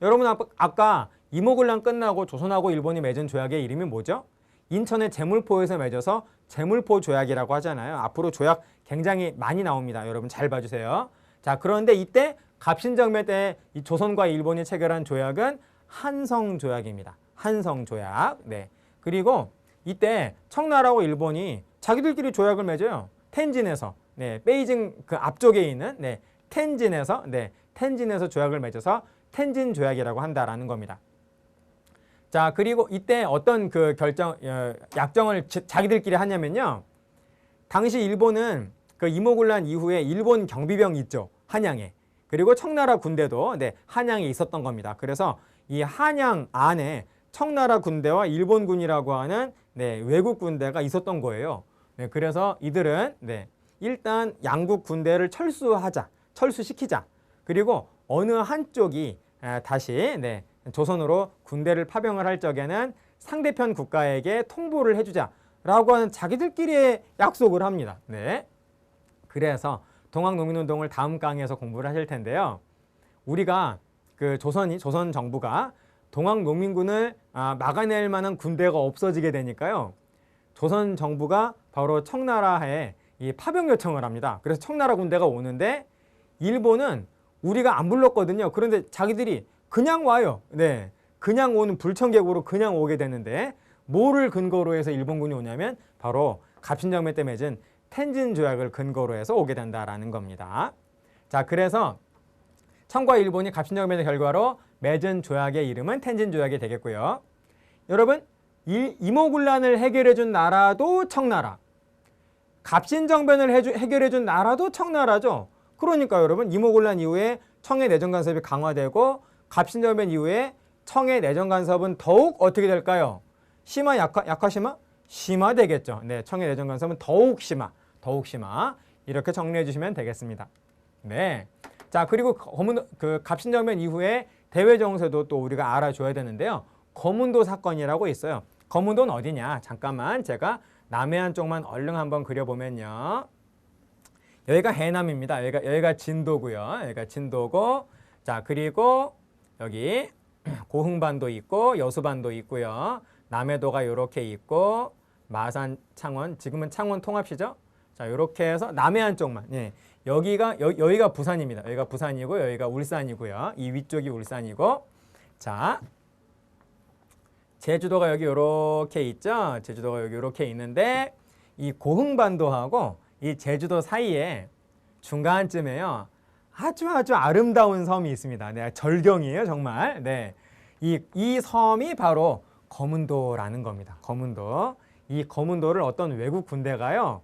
여러분 아까 이모곤란 끝나고 조선하고 일본이 맺은 조약의 이름이 뭐죠? 인천의 제물포에서 맺어서 제물포 조약이라고 하잖아요. 앞으로 조약 굉장히 많이 나옵니다. 여러분 잘 봐주세요. 자, 그런데 이때 갑신정변 때 이 조선과 일본이 체결한 조약은 한성조약입니다. 한성조약. 네. 그리고 이때 청나라하고 일본이 자기들끼리 조약을 맺어요. 텐진에서. 네. 베이징 그 앞쪽에 있는 네. 텐진에서 조약을 맺어서 텐진 조약이라고 한다라는 겁니다. 자, 그리고 이때 어떤 그 약정을 자기들끼리 하냐면요. 당시 일본은 그 이모군란 이후에 일본 경비병이 있죠. 한양에. 그리고 청나라 군대도 한양에 있었던 겁니다. 그래서 이 한양 안에 청나라 군대와 일본군이라고 하는 외국 군대가 있었던 거예요. 그래서 이들은 일단 양국 군대를 철수시키자. 그리고 어느 한쪽이 다시 조선으로 군대를 파병을 할 적에는 상대편 국가에게 통보를 해주자라고 하는 자기들끼리의 약속을 합니다. 그래서 동학농민운동을 다음 강의에서 공부를 하실 텐데요. 우리가 그 조선 정부가 동학농민군을 막아낼 만한 군대가 없어지게 되니까요. 조선 정부가 바로 청나라에 이 파병 요청을 합니다. 그래서 청나라 군대가 오는데 일본은 우리가 안 불렀거든요. 그런데 자기들이 그냥 와요. 그냥 오는 불청객으로 그냥 오게 되는데 뭐를 근거로 해서 일본군이 오냐면 바로 갑신정변 때 맺은 텐진 조약을 근거로 해서 오게 된다라는 겁니다. 자, 그래서 청과 일본이 갑신정변의 결과로 맺은 조약의 이름은 텐진 조약이 되겠고요. 여러분, 이모군란을 해결해준 나라도 청나라, 갑신정변을 해결해준 나라도 청나라죠. 그러니까 여러분, 이모군란 이후에 청의 내정 간섭이 강화되고 갑신정변 이후에 청의 내정 간섭은 더욱 어떻게 될까요? 심화, 약화, 심화? 심화 되겠죠. 청의 내정 간섭은 더욱 심화. 이렇게 정리해 주시면 되겠습니다. 자, 그리고 갑신정변 이후에 대외정세도 또 우리가 알아줘야 되는데요. 거문도 사건이라고 있어요. 거문도는 어디냐? 잠깐만 제가 남해안 쪽만 얼른 한번 그려보면요. 여기가 해남입니다. 여기가 진도고요. 여기가 진도고, 자, 그리고 여기 고흥반도 있고 여수반도 있고요. 남해도가 이렇게 있고 마산, 창원, 지금은 창원 통합시죠? 자, 이렇게 해서 남해안 쪽만. 여기가 부산입니다. 여기가 부산이고 여기가 울산이고요. 이 위쪽이 울산이고, 자, 제주도가 여기 이렇게 있죠. 제주도가 여기 이렇게 있는데 이 고흥반도하고 이 제주도 사이에 중간쯤에요. 아주 아름다운 섬이 있습니다. 절경이에요, 정말. 이 섬이 바로 거문도라는 겁니다. 거문도. 이 거문도를 어떤 외국 군대가요,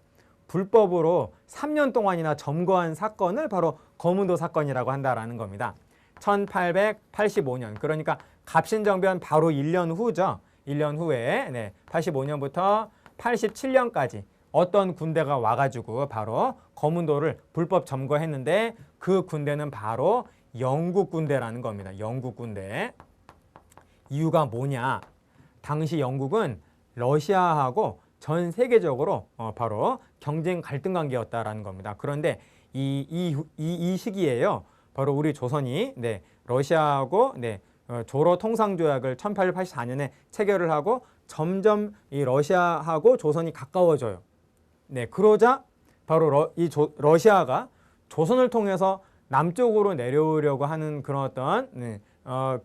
불법으로 3년 동안이나 점거한 사건을 바로 거문도 사건이라고 한다라는 겁니다. 1885년, 그러니까 갑신정변 바로 1년 후죠. 1년 후에 85년부터 87년까지 어떤 군대가 와가지고 바로 거문도를 불법 점거했는데 그 군대는 바로 영국 군대라는 겁니다. 영국 군대. 이유가 뭐냐? 당시 영국은 러시아하고 전 세계적으로 바로 경쟁 갈등 관계였다라는 겁니다. 그런데 이 시기에요. 바로 우리 조선이 러시아하고 조로 통상조약을 1884년에 체결을 하고 점점 이 러시아하고 조선이 가까워져요. 그러자 바로 러시아가 조선을 통해서 남쪽으로 내려오려고 하는 그런 어떤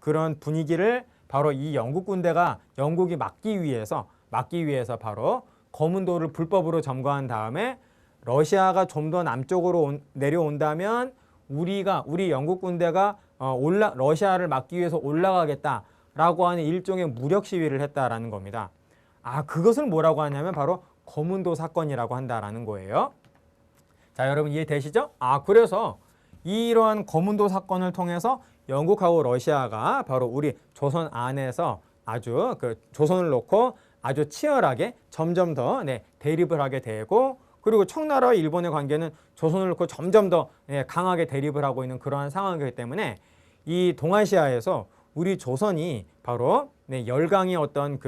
그런 분위기를 바로 이 영국 군대가 영국이 막기 위해서 바로 거문도를 불법으로 점거한 다음에 러시아가 좀 더 남쪽으로 내려온다면 우리 영국 군대가 러시아를 막기 위해서 올라가겠다라고 하는 일종의 무력 시위를 했다라는 겁니다. 그것을 뭐라고 하냐면 바로 거문도 사건이라고 한다라는 거예요. 자, 여러분 이해되시죠? 그래서 이러한 거문도 사건을 통해서 영국하고 러시아가 바로 우리 조선 안에서 아주 조선을 놓고 아주 치열하게 점점 더 대립을 하게 되고, 그리고 청나라와 일본의 관계는 조선을 놓고 점점 더 강하게 대립을 하고 있는 그러한 상황이기 때문에 이 동아시아에서 우리 조선이 바로 열강의 어떤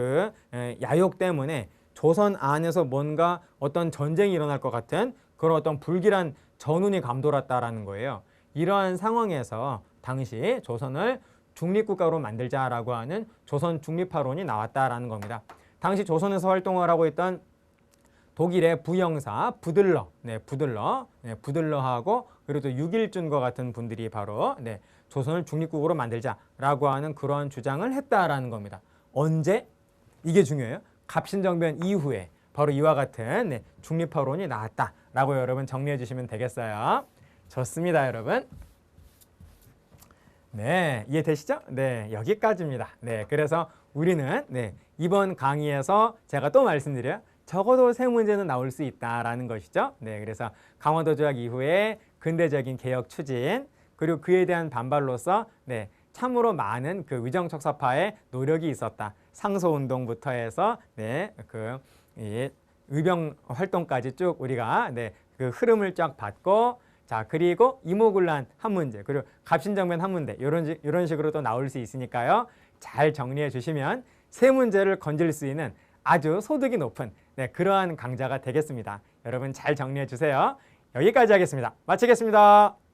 야욕 때문에 조선 안에서 뭔가 어떤 전쟁이 일어날 것 같은 그런 어떤 불길한 전운이 감돌았다라는 거예요. 이러한 상황에서 당시 조선을 중립국가로 만들자라고 하는 조선 중립화론이 나왔다라는 겁니다. 당시 조선에서 활동을 하고 있던 독일의 부영사 부들러하고 그리고 또 육일준과 같은 분들이 바로 조선을 중립국으로 만들자라고 하는 그런 주장을 했다라는 겁니다. 언제? 이게 중요해요. 갑신정변 이후에 바로 이와 같은 중립화론이 나왔다라고 여러분 정리해 주시면 되겠어요. 좋습니다, 여러분. 네, 이해되시죠? 네, 여기까지입니다. 네, 그래서 우리는 이번 강의에서 제가 또 말씀드려요. 적어도 세 문제는 나올 수 있다라는 것이죠. 네, 그래서 강원도 조약 이후에 근대적인 개혁 추진, 그리고 그에 대한 반발로서 참으로 많은 그 위정척사파의 노력이 있었다. 상소운동부터 해서 이 의병 활동까지 쭉 우리가 그 흐름을 쫙 봤고, 자, 그리고 이모군란 한 문제, 그리고 갑신정변 한 문제, 이런 식으로 또 나올 수 있으니까요. 잘 정리해 주시면 세 문제를 건질 수 있는 아주 소득이 높은 그러한 강좌가 되겠습니다. 여러분 잘 정리해 주세요. 여기까지 하겠습니다. 마치겠습니다.